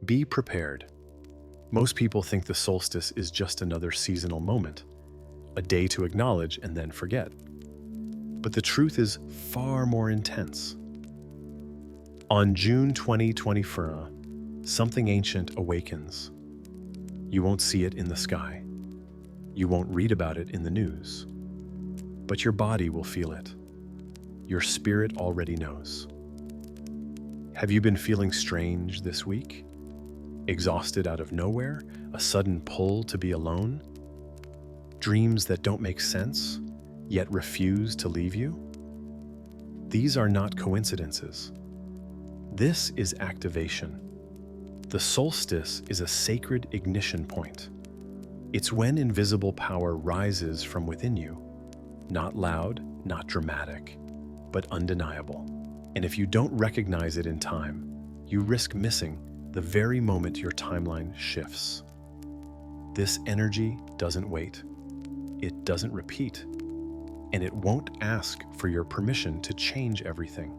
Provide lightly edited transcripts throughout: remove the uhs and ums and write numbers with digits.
Be prepared. Most people think the solstice is just another seasonal moment, a day to acknowledge and then forget. But the truth is far more intense. On June 2024, something ancient awakens. You won't see it in the sky. You won't read about it in the news. But your body will feel it. Your spirit already knows. Have you been feeling strange this week? Exhausted out of nowhere? A sudden pull to be alone? Dreams that don't make sense, yet refuse to leave you? These are not coincidences. This is activation. The solstice is a sacred ignition point. It's when invisible power rises from within you. Not loud, not dramatic, but undeniable. And if you don't recognize it in time, you risk missing the very moment your timeline shifts. This energy doesn't wait. It doesn't repeat. And it won't ask for your permission to change everything.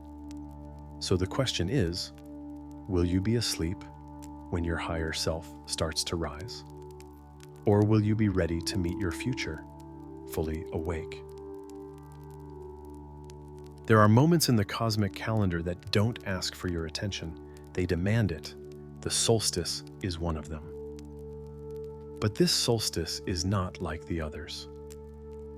So the question is, will you be asleep when your higher self starts to rise? Or will you be ready to meet your future, fully awake? There are moments in the cosmic calendar that don't ask for your attention. They demand it. The solstice is one of them. But this solstice is not like the others.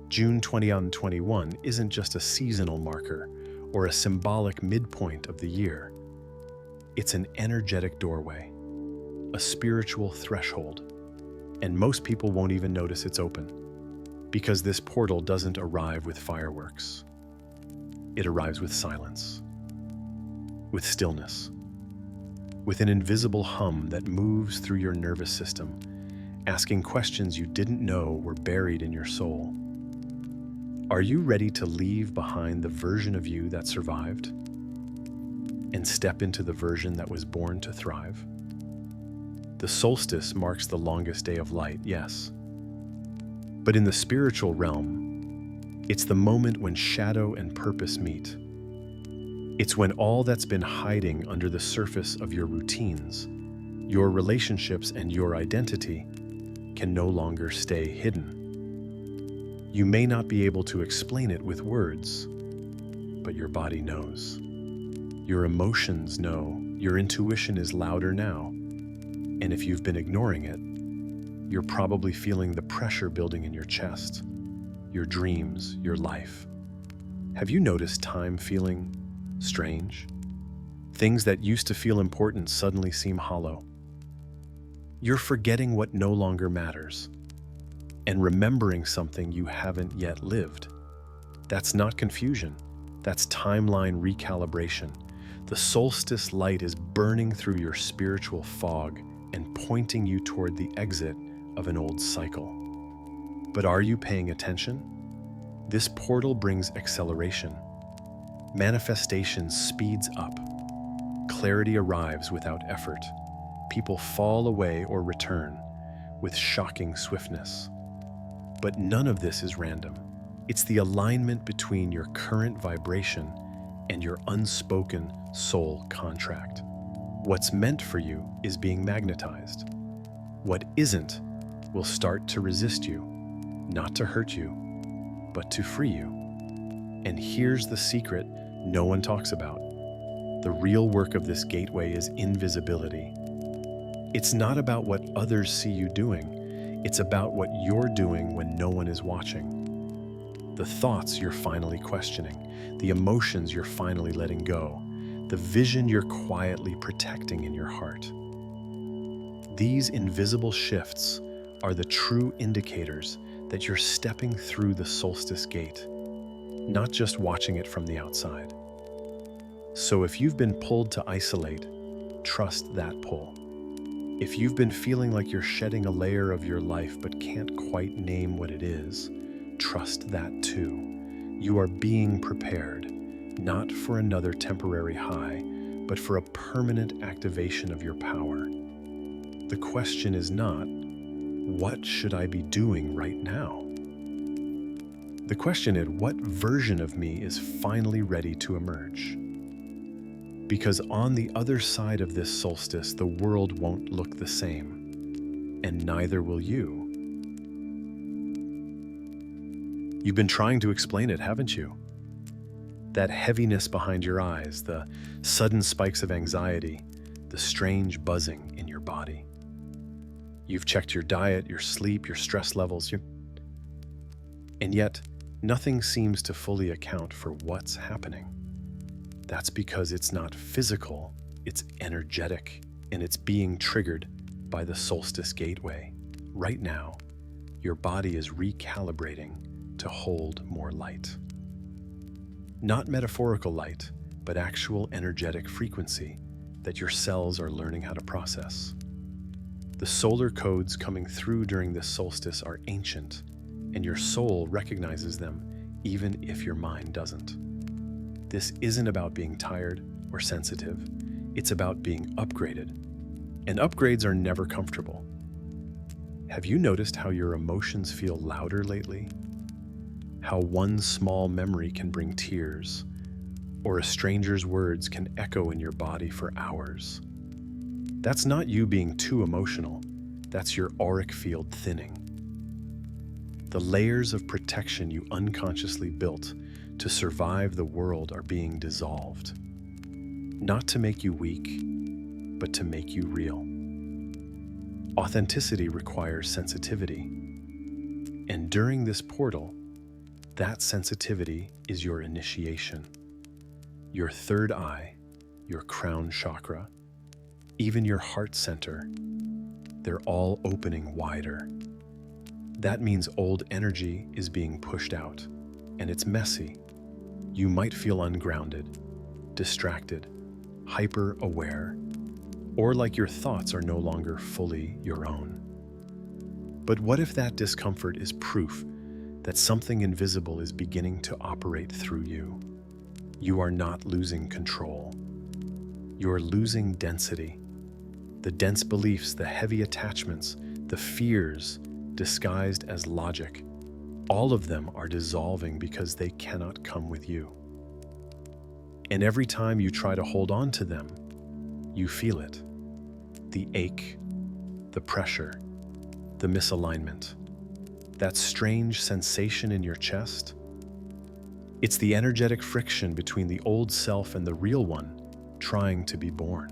June 2021 isn't just a seasonal marker or a symbolic midpoint of the year. It's an energetic doorway, a spiritual threshold, and most people won't even notice it's open, because this portal doesn't arrive with fireworks. It arrives with silence, with stillness, with an invisible hum that moves through your nervous system, asking questions you didn't know were buried in your soul. Are you ready to leave behind the version of you that survived and step into the version that was born to thrive? The solstice marks the longest day of light, yes. But in the spiritual realm, it's the moment when shadow and purpose meet. It's when all that's been hiding under the surface of your routines, your relationships, and your identity can no longer stay hidden. You may not be able to explain it with words, but your body knows. Your emotions know. Your intuition is louder now. And if you've been ignoring it, you're probably feeling the pressure building in your chest, your dreams, your life. Have you noticed time feeling strange? Things that used to feel important suddenly seem hollow. You're forgetting what no longer matters and remembering something you haven't yet lived. That's not confusion. That's timeline recalibration. The solstice light is burning through your spiritual fog and pointing you toward the exit of an old cycle. But are you paying attention? This portal brings acceleration. Manifestation speeds up. Clarity arrives without effort. People fall away or return with shocking swiftness. But none of this is random. It's the alignment between your current vibration and your unspoken soul contract. What's meant for you is being magnetized. What isn't will start to resist you, not to hurt you, but to free you. And here's the secret no one talks about. The real work of this gateway is invisibility. It's not about what others see you doing. It's about what you're doing when no one is watching. The thoughts you're finally questioning, the emotions you're finally letting go, the vision you're quietly protecting in your heart. These invisible shifts are the true indicators that you're stepping through the solstice gate, not just watching it from the outside. So if you've been pulled to isolate, trust that pull. If you've been feeling like you're shedding a layer of your life but can't quite name what it is, trust that too. You are being prepared, not for another temporary high, but for a permanent activation of your power. The question is not, what should I be doing right now? The question is, what version of me is finally ready to emerge? Because on the other side of this solstice, the world won't look the same, and neither will you. You've been trying to explain it, haven't you? That heaviness behind your eyes, the sudden spikes of anxiety, the strange buzzing in your body. You've checked your diet, your sleep, your stress levels, and yet nothing seems to fully account for what's happening. That's because it's not physical, it's energetic, and it's being triggered by the solstice gateway. Right now, your body is recalibrating to hold more light. Not metaphorical light, but actual energetic frequency that your cells are learning how to process. The solar codes coming through during this solstice are ancient, and your soul recognizes them even if your mind doesn't. This isn't about being tired or sensitive, it's about being upgraded. And upgrades are never comfortable. Have you noticed how your emotions feel louder lately? How one small memory can bring tears, or a stranger's words can echo in your body for hours? That's not you being too emotional, that's your auric field thinning. The layers of protection you unconsciously built to survive the world are being dissolved. Not to make you weak, but to make you real. Authenticity requires sensitivity. And during this portal, that sensitivity is your initiation. Your third eye, your crown chakra, even your heart center, they're all opening wider. That means old energy is being pushed out, and it's messy. You might feel ungrounded, distracted, hyper-aware, or like your thoughts are no longer fully your own. But what if that discomfort is proof that something invisible is beginning to operate through you? You are not losing control. You're losing density. The dense beliefs, the heavy attachments, the fears disguised as logic, all of them are dissolving because they cannot come with you. And every time you try to hold on to them, you feel it. The ache, the pressure, the misalignment, that strange sensation in your chest. It's the energetic friction between the old self and the real one trying to be born.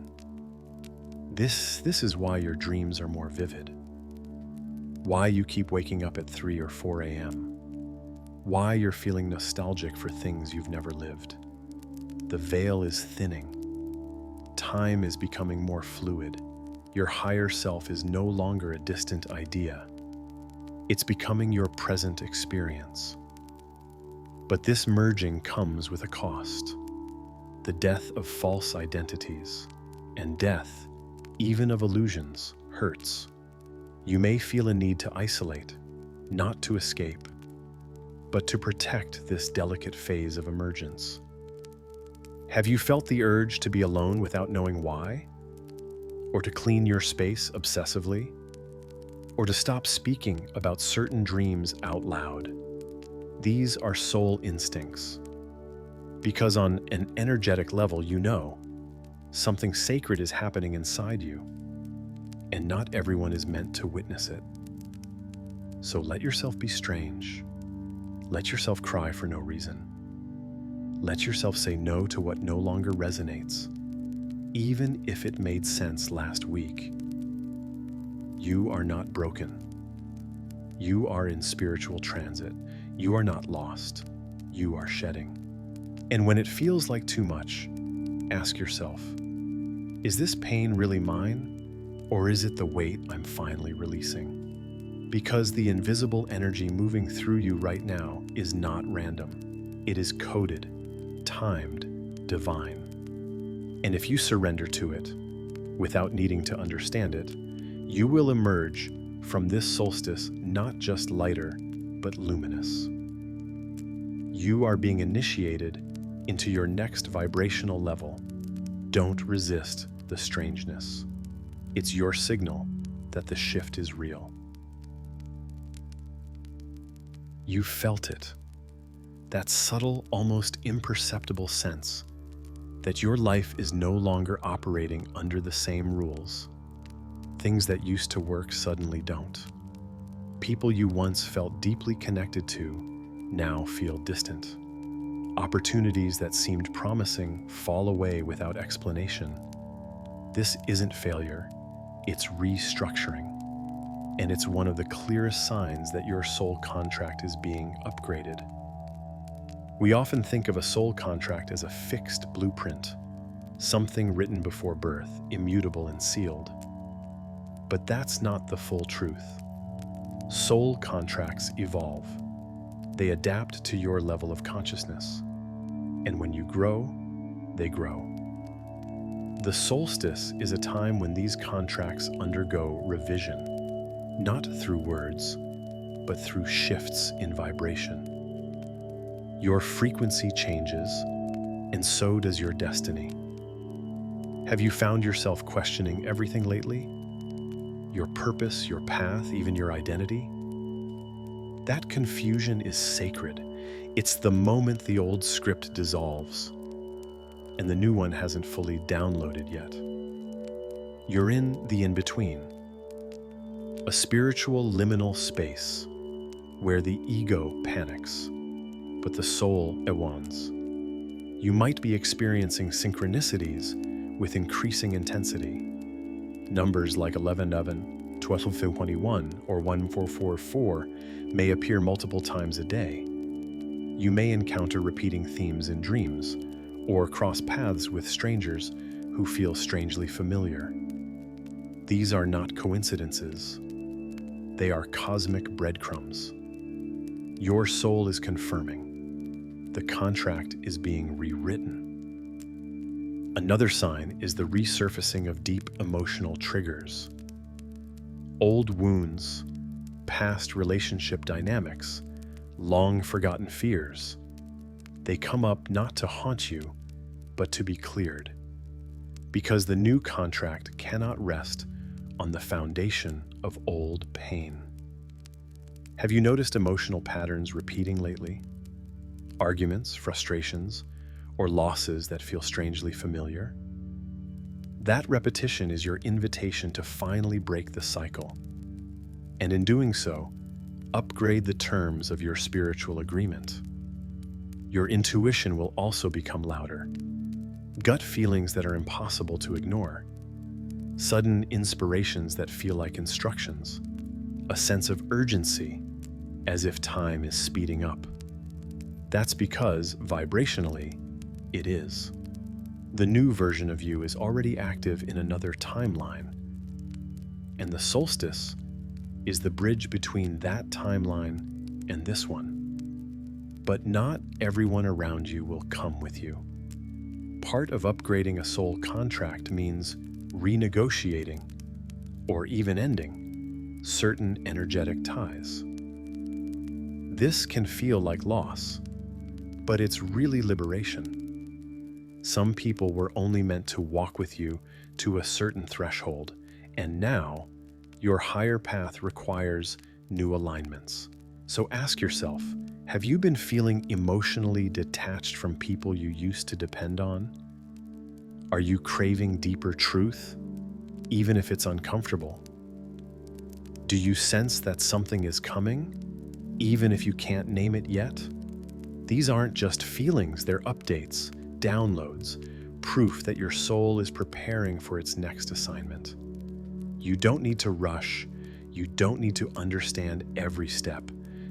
This is why your dreams are more vivid. Why you keep waking up at 3 or 4 a.m. Why you're feeling nostalgic for things you've never lived. The veil is thinning. Time is becoming more fluid. Your higher self is no longer a distant idea. It's becoming your present experience. But this merging comes with a cost. The death of false identities. And death, even of illusions, hurts. You may feel a need to isolate, not to escape, but to protect this delicate phase of emergence. Have you felt the urge to be alone without knowing why? Or to clean your space obsessively? Or to stop speaking about certain dreams out loud? These are soul instincts. Because on an energetic level, you know something sacred is happening inside you, and not everyone is meant to witness it. So let yourself be strange. Let yourself cry for no reason. Let yourself say no to what no longer resonates, even if it made sense last week. You are not broken. You are in spiritual transit. You are not lost. You are shedding. And when it feels like too much, ask yourself, is this pain really mine? Or is it the weight I'm finally releasing? Because the invisible energy moving through you right now is not random. It is coded, timed, divine. And if you surrender to it, without needing to understand it, you will emerge from this solstice not just lighter, but luminous. You are being initiated into your next vibrational level. Don't resist the strangeness. It's your signal that the shift is real. You felt it, that subtle, almost imperceptible sense that your life is no longer operating under the same rules. Things that used to work suddenly don't. People you once felt deeply connected to now feel distant. Opportunities that seemed promising fall away without explanation. This isn't failure, it's restructuring. And it's one of the clearest signs that your soul contract is being upgraded. We often think of a soul contract as a fixed blueprint, something written before birth, immutable and sealed. But that's not the full truth. Soul contracts evolve. They adapt to your level of consciousness. And when you grow, they grow. The solstice is a time when these contracts undergo revision, not through words, but through shifts in vibration. Your frequency changes, and so does your destiny. Have you found yourself questioning everything lately? Your purpose, your path, even your identity? That confusion is sacred. It's the moment the old script dissolves, and the new one hasn't fully downloaded yet. You're in the in-between, a spiritual liminal space where the ego panics, but the soul awans. You might be experiencing synchronicities with increasing intensity. Numbers like 1111, 1221, or 1444 may appear multiple times a day. You may encounter repeating themes in dreams, or cross paths with strangers who feel strangely familiar. These are not coincidences. They are cosmic breadcrumbs. Your soul is confirming. The contract is being rewritten. Another sign is the resurfacing of deep emotional triggers. Old wounds, past relationship dynamics, long forgotten fears. They come up not to haunt you, but to be cleared. Because the new contract cannot rest on the foundation of old pain. Have you noticed emotional patterns repeating lately? Arguments, frustrations, or losses that feel strangely familiar? That repetition is your invitation to finally break the cycle. And in doing so, upgrade the terms of your spiritual agreement. Your intuition will also become louder. Gut feelings that are impossible to ignore. Sudden inspirations that feel like instructions. A sense of urgency, as if time is speeding up. That's because, vibrationally, it is. The new version of you is already active in another timeline. And the solstice is the bridge between that timeline and this one. But not everyone around you will come with you. Part of upgrading a soul contract means renegotiating, or even ending, certain energetic ties. This can feel like loss, but it's really liberation. Some people were only meant to walk with you to a certain threshold, and now your higher path requires new alignments. So ask yourself, have you been feeling emotionally detached from people you used to depend on? Are you craving deeper truth, even if it's uncomfortable? Do you sense that something is coming, even if you can't name it yet? These aren't just feelings, they're updates, downloads, proof that your soul is preparing for its next assignment. You don't need to rush, you don't need to understand every step.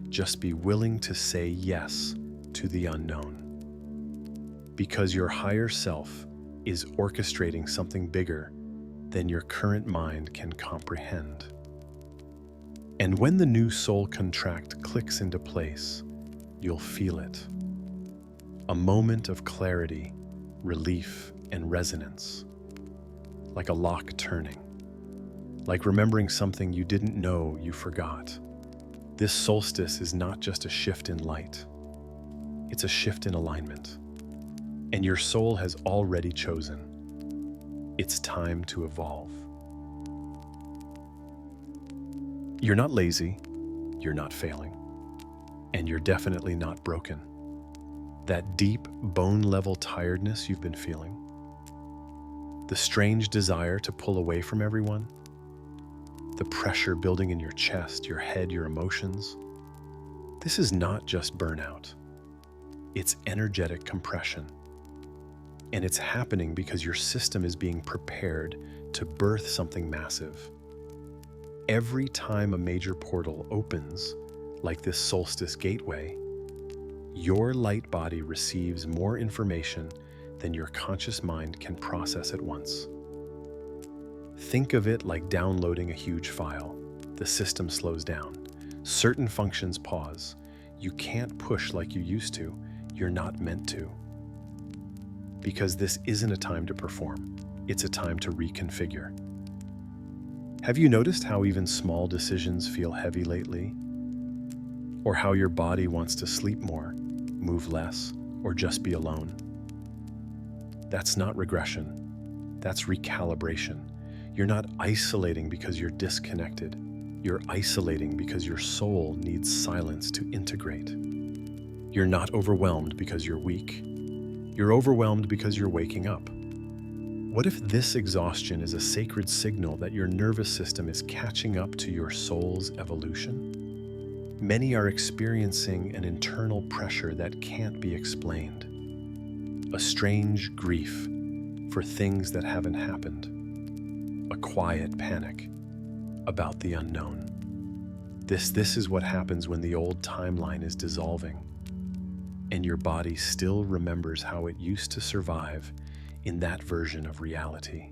Just be willing to say yes to the unknown. Because your higher self is orchestrating something bigger than your current mind can comprehend. And when the new soul contract clicks into place, you'll feel it. A moment of clarity, relief, and resonance. Like a lock turning. Like remembering something you didn't know you forgot. This solstice is not just a shift in light. It's a shift in alignment. And your soul has already chosen. It's time to evolve. You're not lazy, you're not failing, and you're definitely not broken. That deep, bone-level tiredness you've been feeling, The strange desire to pull away from everyone? The pressure building in your chest, your head, your emotions? This is not just burnout. It's energetic compression. And it's happening because your system is being prepared to birth something massive. Every time a major portal opens, like this Solstice gateway, your light body receives more information than your conscious mind can process at once. Think of it like downloading a huge file. The system slows down. Certain functions pause. You can't push like you used to. You're not meant to. Because this isn't a time to perform. It's a time to reconfigure. Have you noticed how even small decisions feel heavy lately? Or how your body wants to sleep more, move less, or just be alone? That's not regression. That's recalibration. You're not isolating because you're disconnected. You're isolating because your soul needs silence to integrate. You're not overwhelmed because you're weak. You're overwhelmed because you're waking up. What if this exhaustion is a sacred signal that your nervous system is catching up to your soul's evolution? Many are experiencing an internal pressure that can't be explained. A strange grief for things that haven't happened. A quiet panic about the unknown. This is what happens when the old timeline is dissolving, and your body still remembers how it used to survive in that version of reality.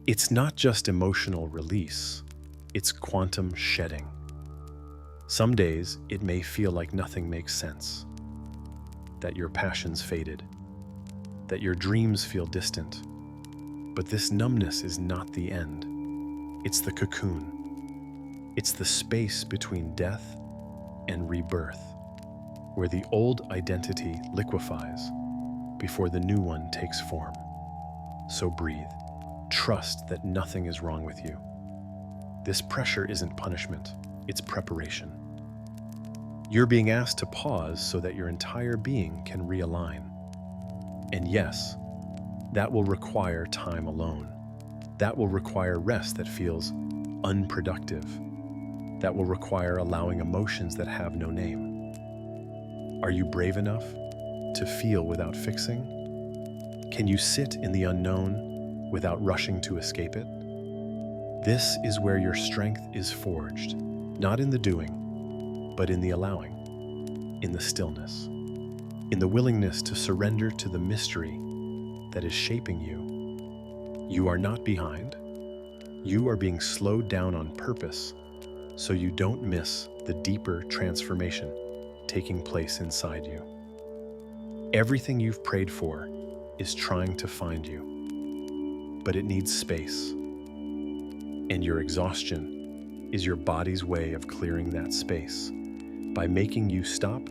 It's not just emotional release, it's quantum shedding. Some days it may feel like nothing makes sense, that your passions faded, that your dreams feel distant. But this numbness is not the end. It's the cocoon. It's the space between death and rebirth, where the old identity liquefies before the new one takes form. So breathe. Trust that nothing is wrong with you. This pressure isn't punishment, it's preparation. You're being asked to pause so that your entire being can realign. And yes, that will require time alone. That will require rest that feels unproductive. That will require allowing emotions that have no name. Are you brave enough to feel without fixing? Can you sit in the unknown without rushing to escape it? This is where your strength is forged, not in the doing, but in the allowing, in the stillness, in the willingness to surrender to the mystery that is shaping you. You are not behind. You are being slowed down on purpose so you don't miss the deeper transformation taking place inside you. Everything you've prayed for is trying to find you, but it needs space. And your exhaustion is your body's way of clearing that space by making you stop,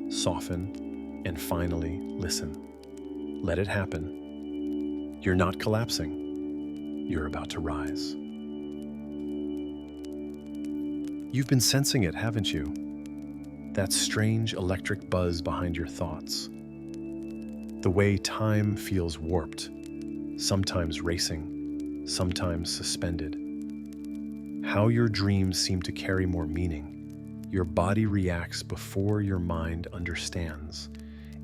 soften, and finally listen. Let it happen. You're not collapsing. You're about to rise. You've been sensing it, haven't you? That strange electric buzz behind your thoughts. The way time feels warped, sometimes racing, sometimes suspended. How your dreams seem to carry more meaning. Your body reacts before your mind understands,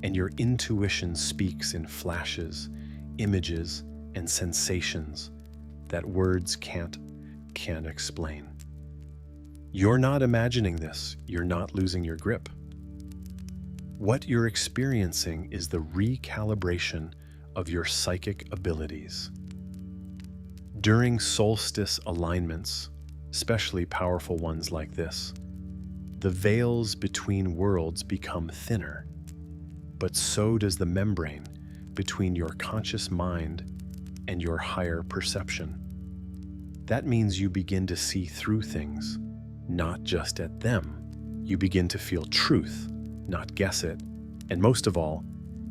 and your intuition speaks in flashes, images, and sensations that words can't explain. You're not imagining this. You're not losing your grip. What you're experiencing is the recalibration of your psychic abilities. During solstice alignments, especially powerful ones like this, the veils between worlds become thinner, but so does the membrane between your conscious mind and your higher perception. That means you begin to see through things, not just at them. You begin to feel truth, not guess it. And most of all,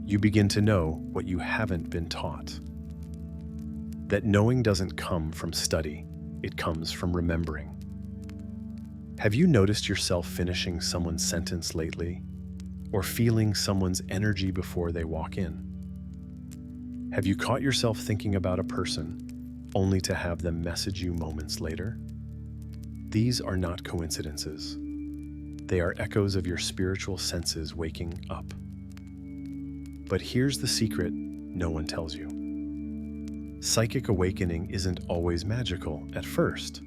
you begin to know what you haven't been taught. That knowing doesn't come from study, it comes from remembering. Have you noticed yourself finishing someone's sentence lately, or feeling someone's energy before they walk in? Have you caught yourself thinking about a person only to have them message you moments later? These are not coincidences. They are echoes of your spiritual senses waking up. But here's the secret no one tells you. Psychic awakening isn't always magical at first.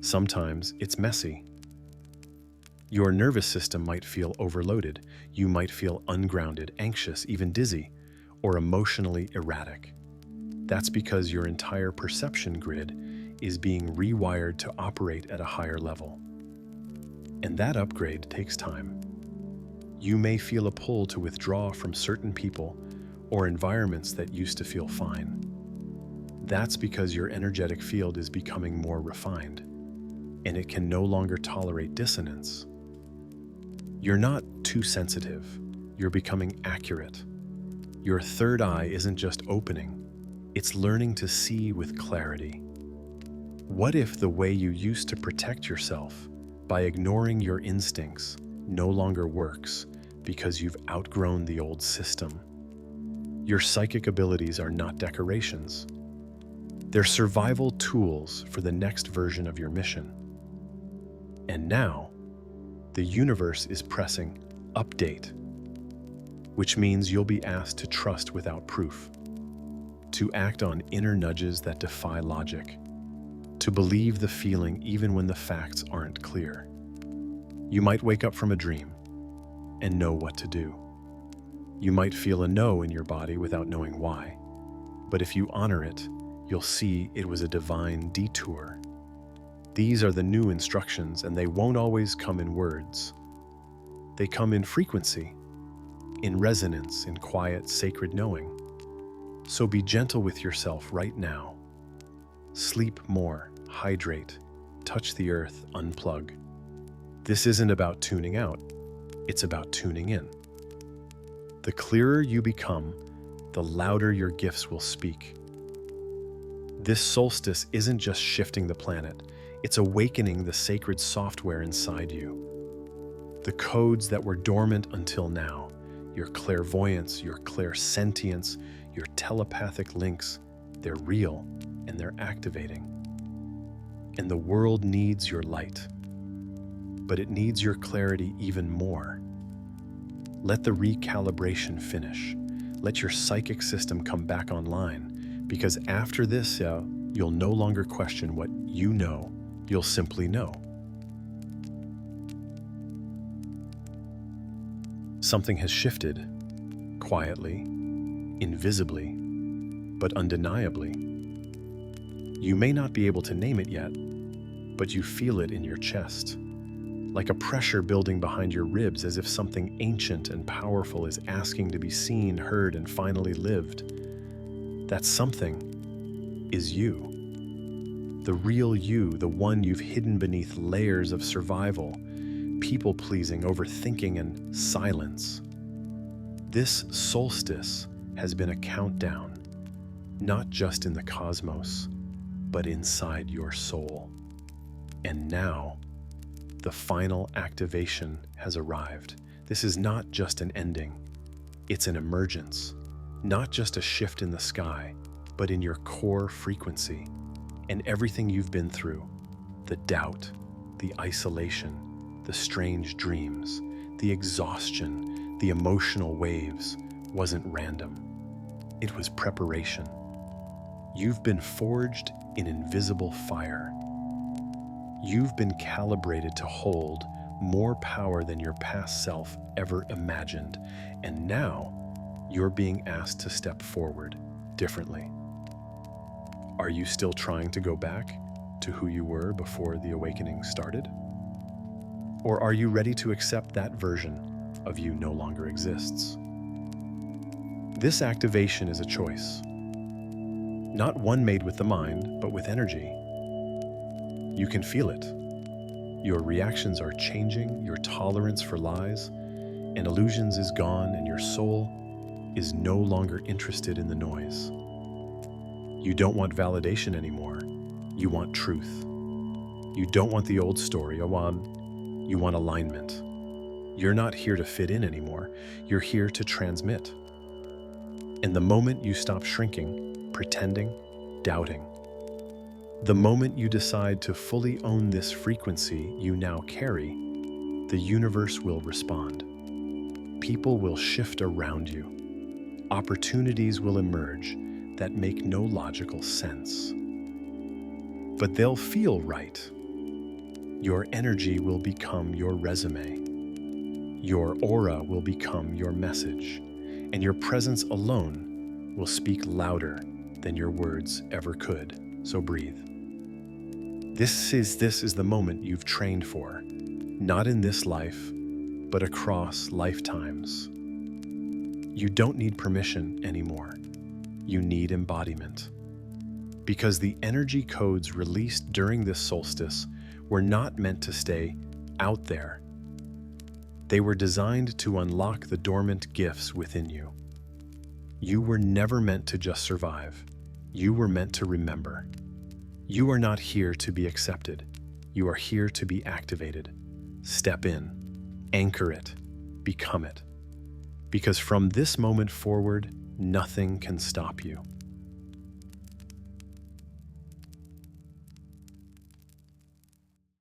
Sometimes it's messy. Your nervous system might feel overloaded. You might feel ungrounded, anxious, even dizzy, or emotionally erratic. That's because your entire perception grid is being rewired to operate at a higher level. And that upgrade takes time. You may feel a pull to withdraw from certain people or environments that used to feel fine. That's because your energetic field is becoming more refined, and it can no longer tolerate dissonance. You're not too sensitive, you're becoming accurate. Your third eye isn't just opening, it's learning to see with clarity. What if the way you used to protect yourself by ignoring your instincts no longer works because you've outgrown the old system? Your psychic abilities are not decorations. They're survival tools for the next version of your mission. And now, the universe is pressing update, which means you'll be asked to trust without proof, to act on inner nudges that defy logic, to believe the feeling even when the facts aren't clear. You might wake up from a dream and know what to do. You might feel a no in your body without knowing why, but if you honor it, you'll see it was a divine detour. These are the new instructions, and they won't always come in words. They come in frequency, in resonance, in quiet, sacred knowing. So be gentle with yourself right now. Sleep more, hydrate, touch the earth, unplug. This isn't about tuning out, it's about tuning in. The clearer you become, the louder your gifts will speak. This solstice isn't just shifting the planet, it's awakening the sacred software inside you. The codes that were dormant until now, your clairvoyance, your clairsentience, your telepathic links, they're real and they're activating. And the world needs your light, but it needs your clarity even more. Let the recalibration finish. Let your psychic system come back online, because after this, you'll no longer question what you know, you'll simply know. Something has shifted, quietly, invisibly, but undeniably. You may not be able to name it yet, but you feel it in your chest, like a pressure building behind your ribs, as if something ancient and powerful is asking to be seen, heard, and finally lived. That something is you. The real you, the one you've hidden beneath layers of survival, people-pleasing, overthinking, and silence. This solstice has been a countdown, not just in the cosmos, but inside your soul. And now, the final activation has arrived. This is not just an ending, it's an emergence. Not just a shift in the sky, but in your core frequency. And everything you've been through, the doubt, the isolation, the strange dreams, the exhaustion, the emotional waves, wasn't random. It was preparation. You've been forged in invisible fire. You've been calibrated to hold more power than your past self ever imagined. And now, you're being asked to step forward differently. Are you still trying to go back to who you were before the awakening started? Or are you ready to accept that version of you no longer exists? This activation is a choice. Not one made with the mind, but with energy. You can feel it. Your reactions are changing, your tolerance for lies and illusions is gone, and your soul is no longer interested in the noise. You don't want validation anymore. You want truth. You don't want the old story, Awan. You want alignment. You're not here to fit in anymore. You're here to transmit. And the moment you stop shrinking, pretending, doubting, the moment you decide to fully own this frequency you now carry, the universe will respond. People will shift around you. Opportunities will emerge that make no logical sense. But they'll feel right. Your energy will become your resume. Your aura will become your message. And your presence alone will speak louder than your words ever could. So breathe. This is the moment you've trained for, not in this life, but across lifetimes. You don't need permission anymore. You need embodiment. Because the energy codes released during this solstice were not meant to stay out there. They were designed to unlock the dormant gifts within you. You were never meant to just survive. You were meant to remember. You are not here to be accepted. You are here to be activated. Step in, anchor it, become it. Because from this moment forward, nothing can stop you.